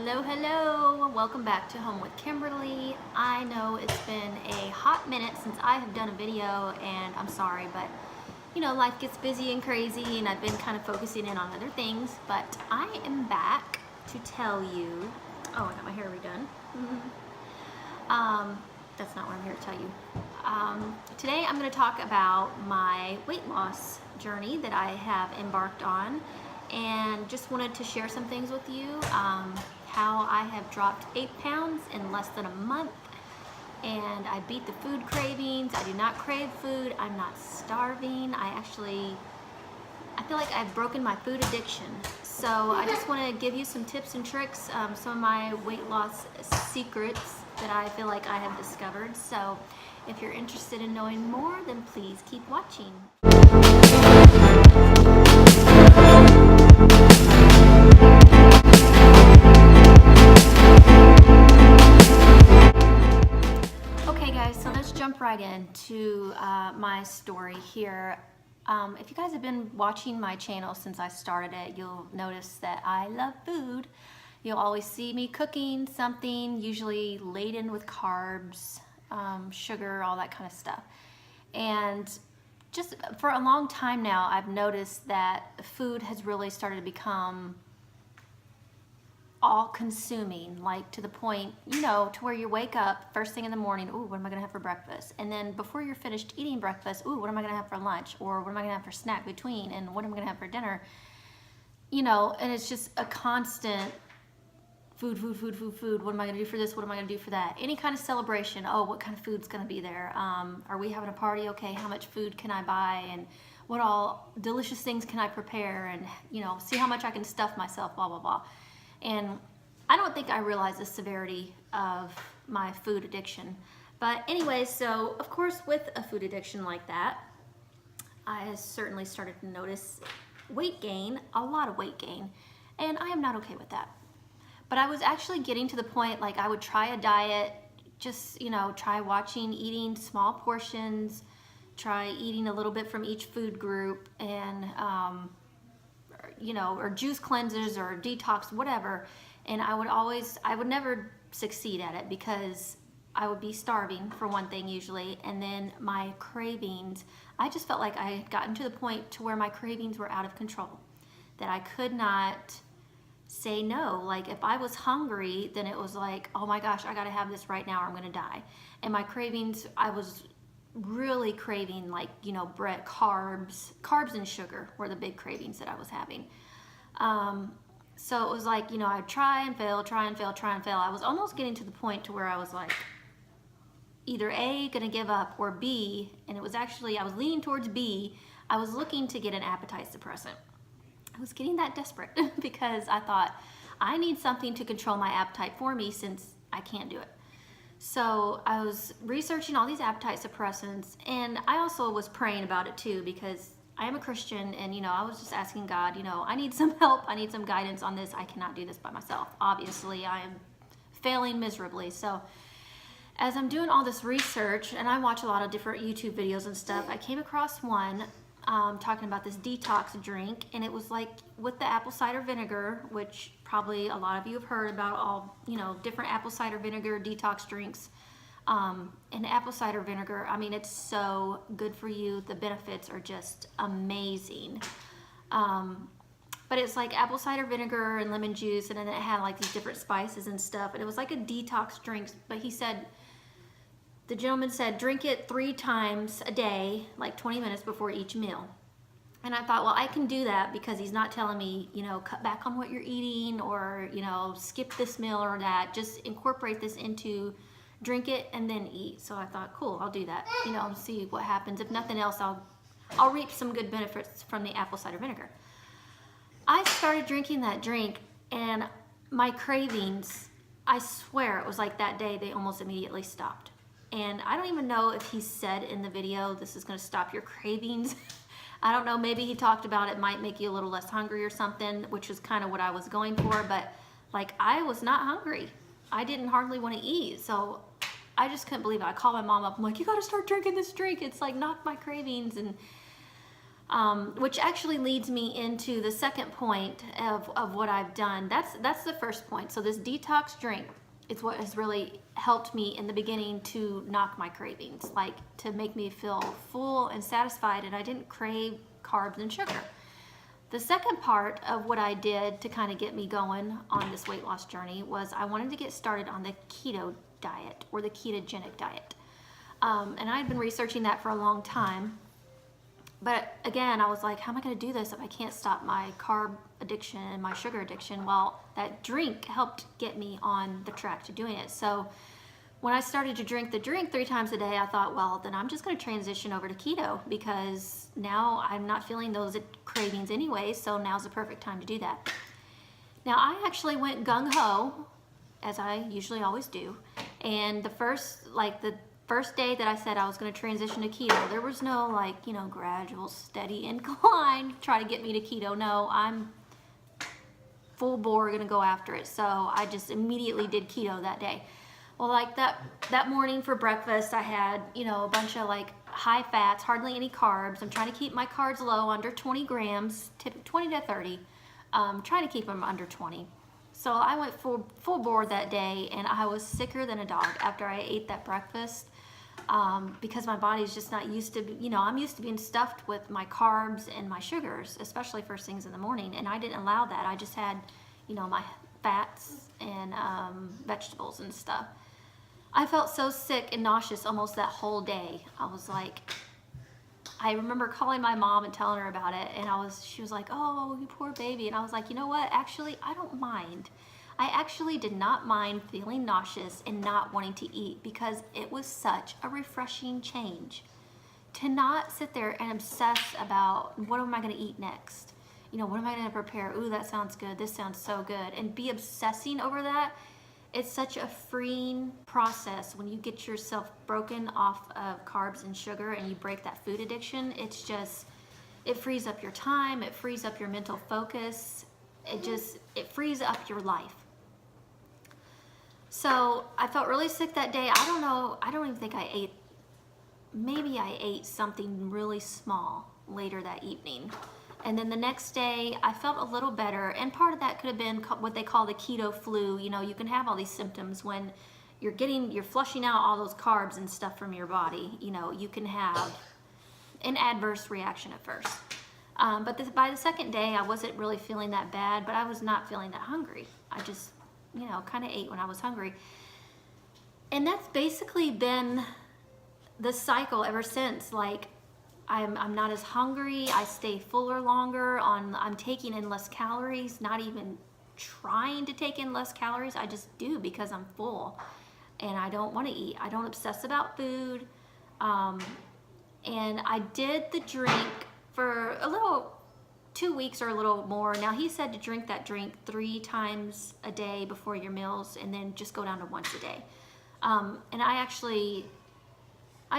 Hello, welcome back to Home with Kimberly. I know it's been a hot minute since I have done a video, and I'm sorry, but life gets busy and crazy, and I've been kind of focusing in on other things, but I am back to tell you. Oh, I got my hair redone. That's not what I'm here to tell you. Today I'm going to talk about my weight loss journey that I have embarked on, and just wanted to share some things with you. How I have dropped 8 pounds in less than a month, and I beat the food cravings. I do not crave food. I'm not starving. I feel like I've broken my food addiction. So I just want to give you some tips and tricks, some of my weight loss secrets that I feel like I have discovered. So if you're interested in knowing more, then please keep watching. Jump right into my story here. If you guys have been watching my channel since I started it, you'll notice that I love food. You'll always see me cooking something, usually laden with carbs, sugar, all that kind of stuff. And just for a long time now, I've noticed that food has really started to become all-consuming, like to the point, to where you wake up first thing in the morning, ooh, what am I gonna have for breakfast? And then before you're finished eating breakfast, ooh, what am I gonna have for lunch? Or what am I gonna have for snack between? And what am I gonna have for dinner? And it's just a constant food. What am I gonna do for this? What am I gonna do for that? Any kind of celebration, oh, what kind of food's gonna be there? Are we having a party? Okay, how much food can I buy? And what all delicious things can I prepare? And, see how much I can stuff myself, blah, blah, blah. And I don't think I realized the severity of my food addiction. But anyway, so of course with a food addiction like that, I certainly started to notice weight gain, a lot of weight gain, and I am not okay with that. But I was actually getting to the point, like I would try a diet, just, try eating small portions, try eating a little bit from each food group, and or juice cleanses or detox, whatever. And I would never succeed at it because I would be starving for one thing usually. And then my cravings, I just felt like I had gotten to the point to where my cravings were out of control, that I could not say no. Like if I was hungry, then it was like, oh my gosh, I gotta have this right now or I'm gonna die. And my cravings, I was really craving, like, bread, carbs and sugar were the big cravings that I was having. So it was like, I'd try and fail. I was almost getting to the point to where I was like, either A, gonna give up, or B, and it was actually, I was leaning towards B. I was looking to get an appetite suppressant. I was getting that desperate because I thought, I need something to control my appetite for me since I can't do it. So I was researching all these appetite suppressants, and I also was praying about it too, because I am a Christian, and I was just asking God, I need some help, I need some guidance on this. I cannot do this by myself. Obviously, I am failing miserably. So as I'm doing all this research, and I watch a lot of different YouTube videos and stuff, I came across one talking about this detox drink, and it was like with the apple cider vinegar, which probably a lot of you have heard about, all different apple cider vinegar detox drinks. And apple cider vinegar, I mean, it's so good for you. The benefits are just amazing. But it's like apple cider vinegar and lemon juice, and then it had like these different spices and stuff, and it was like a detox drink. But the gentleman said, drink it 3 times a day, like 20 minutes before each meal. And I thought, well, I can do that because he's not telling me, cut back on what you're eating, or, skip this meal or that. Just incorporate this into, drink it and then eat. So I thought, cool, I'll do that, see what happens. If nothing else, I'll reap some good benefits from the apple cider vinegar. I started drinking that drink, and my cravings, I swear it was like that day, they almost immediately stopped. And I don't even know if he said in the video, this is gonna stop your cravings. I don't know, maybe he talked about it might make you a little less hungry or something, which is kind of what I was going for, but like I was not hungry. I didn't hardly want to eat, so I just couldn't believe it. I called my mom up, I'm like, you gotta start drinking this drink. It's like knocked my cravings. And which actually leads me into the second point of what I've done. That's the first point. So this detox drink is what has really helped me in the beginning to knock my cravings, like to make me feel full and satisfied, and I didn't crave carbs and sugar. The second part of what I did to kind of get me going on this weight loss journey was I wanted to get started on the keto diet or the ketogenic diet. And I had been researching that for a long time. But again, I was like, how am I going to do this if I can't stop my carb addiction and my sugar addiction? Well, that drink helped get me on the track to doing it. So when I started to drink the drink 3 times a day, I thought, well, then I'm just going to transition over to keto because now I'm not feeling those cravings anyway. So now's the perfect time to do that. Now, I actually went gung-ho, as I usually always do. And the first day that I said I was going to transition to keto, there was no gradual, steady incline try to get me to keto. No, I'm full bore going to go after it. So I just immediately did keto that day. Well, like that morning for breakfast, I had, a bunch of high fats, hardly any carbs. I'm trying to keep my carbs low, under 20 grams, 20 to 30. Trying to keep them under 20. So I went full bore that day, and I was sicker than a dog after I ate that breakfast. Because my body's just not used to, I'm used to being stuffed with my carbs and my sugars, especially first things in the morning. And I didn't allow that. I just had, my fats and vegetables and stuff. I felt so sick and nauseous almost that whole day. I remember calling my mom and telling her about it. And she was like, oh, you poor baby. And I was like, you know what? Actually, I don't mind. I actually did not mind feeling nauseous and not wanting to eat because it was such a refreshing change. To not sit there and obsess about what am I going to eat next? What am I going to prepare? Ooh, that sounds good. This sounds so good. And be obsessing over that. It's such a freeing process when you get yourself broken off of carbs and sugar and you break that food addiction. It frees up your time. It frees up your mental focus. It frees up your life. So I felt really sick that day. I don't know. I don't even think I ate. Maybe I ate something really small later that evening. And then the next day I felt a little better. And part of that could have been what they call the keto flu. You can have all these symptoms when you're flushing out all those carbs and stuff from your body. You can have an adverse reaction at first. But by the second day, I wasn't really feeling that bad, but I was not feeling that hungry. I just kind of ate when I was hungry. And that's basically been the cycle ever since. I'm not as hungry. I stay fuller longer. I'm taking in less calories, not even trying to take in less calories. I just do because I'm full and I don't want to eat. I don't obsess about food. And I did the drink for 2 weeks or a little more. Now he said to drink that drink 3 times a day before your meals and then just go down to once a day. And I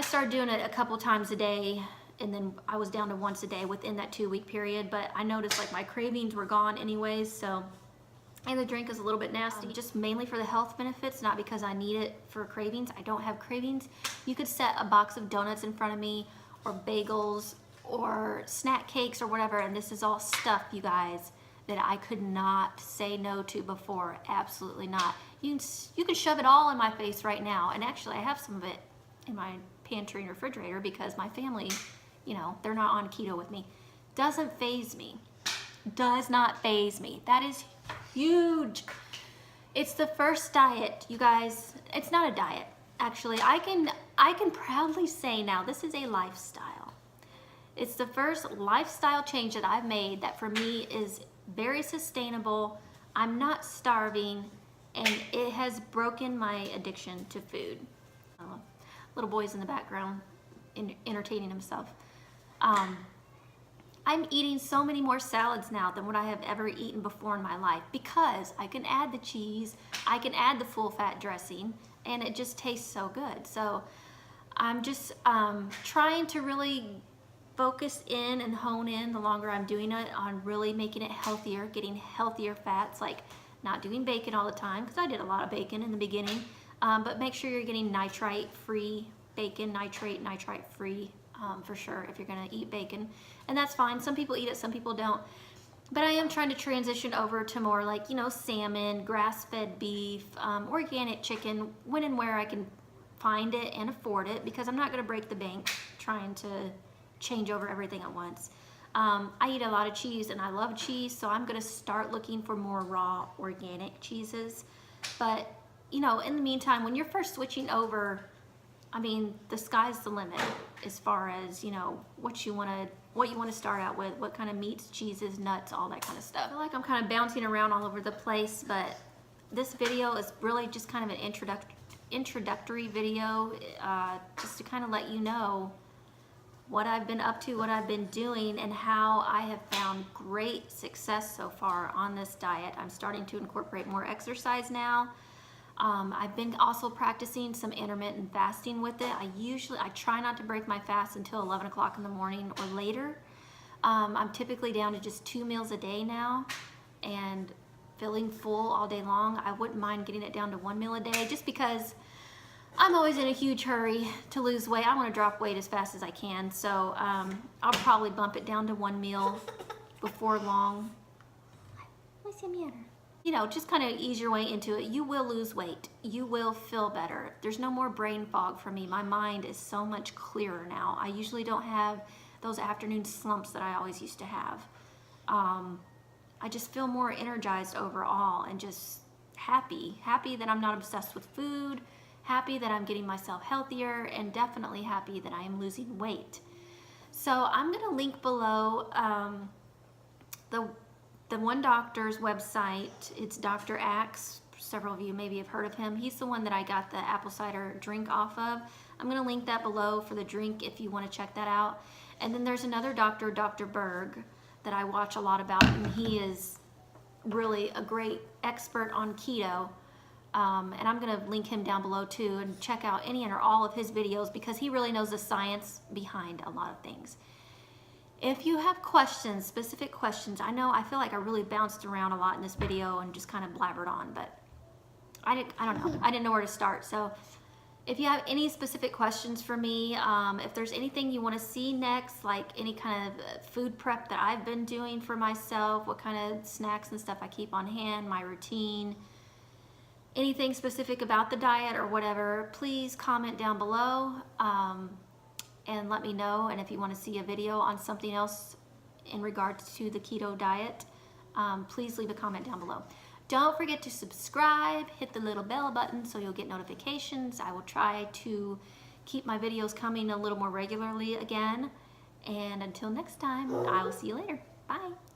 started doing it a couple times a day and then I was down to once a day within that 2-week period. But I noticed my cravings were gone anyways. So, and the drink is a little bit nasty, just mainly for the health benefits, not because I need it for cravings. I don't have cravings. You could set a box of donuts in front of me or bagels or snack cakes or whatever, and this is all stuff, you guys, that I could not say no to before. Absolutely not. You can shove it all in my face right now, and actually I have some of it in my pantry and refrigerator because my family, they're not on keto with me. Doesn't faze me. Does not faze me. That is huge. It's the first diet, you guys. It's not a diet. Actually, I can proudly say now this is a lifestyle. It's the first lifestyle change that I've made that for me is very sustainable. I'm not starving, and it has broken my addiction to food. Little boy's in the background entertaining himself. I'm eating so many more salads now than what I have ever eaten before in my life because I can add the cheese, I can add the full fat dressing, and it just tastes so good. So I'm just trying to really focus in and hone in the longer I'm doing it on really making it healthier, getting healthier fats, not doing bacon all the time because I did a lot of bacon in the beginning, but make sure you're getting nitrite-free bacon, nitrite-free for sure, if you're gonna eat bacon. And that's fine. Some people eat it, some people don't. But I am trying to transition over to more like, you know, salmon, grass-fed beef, organic chicken, when and where I can find it and afford it, because I'm not gonna break the bank trying to change over everything at once. I eat a lot of cheese and I love cheese, so I'm gonna start looking for more raw organic cheeses. But, you know, in the meantime, when you're first switching over, I mean, the sky's the limit as far as, you know, what you want to start out with, what kind of meats, cheeses, nuts, all that kind of stuff. I feel like I'm kind of bouncing around all over the place, but this video is really just kind of an introductory video, just to kind of let you know what I've been up to, what I've been doing, and how I have found great success so far on this diet. I'm starting to incorporate more exercise now. I've been also practicing some intermittent fasting with it. I try not to break my fast until 11 o'clock in the morning or later. I'm typically down to just 2 meals a day now and feeling full all day long. I wouldn't mind getting it down to 1 meal a day, just because I'm always in a huge hurry to lose weight. I want to drop weight as fast as I can. So I'll probably bump it down to 1 meal before long. You know, just kind of ease your way into it. You will lose weight. You will feel better. There's no more brain fog for me. My mind is so much clearer now. I usually don't have those afternoon slumps that I always used to have. I just feel more energized overall and just happy. Happy that I'm not obsessed with food. Happy that I'm getting myself healthier, and definitely happy that I am losing weight. So I'm going to link below the one doctor's website. It's Dr. Axe. Several of you maybe have heard of him. He's the one that I got the apple cider drink off of. I'm going to link that below for the drink if you want to check that out. And then there's another doctor, Dr. Bragg, that I watch a lot about, and he is really a great expert on keto. And I'm going to link him down below too, and check out any or all of his videos, because he really knows the science behind a lot of things. If you have questions, specific questions, I feel like I really bounced around a lot in this video and just kind of blabbered on, but I don't know. I didn't know where to start. So if you have any specific questions for me, if there's anything you want to see next, like any kind of food prep that I've been doing for myself, what kind of snacks and stuff I keep on hand, my routine, anything specific about the diet or whatever, please comment down below and let me know. And if you want to see a video on something else in regards to the keto diet, please leave a comment down below. Don't forget to subscribe, hit the little bell button so you'll get notifications. I will try to keep my videos coming a little more regularly again. And until next time, I will see you later. Bye.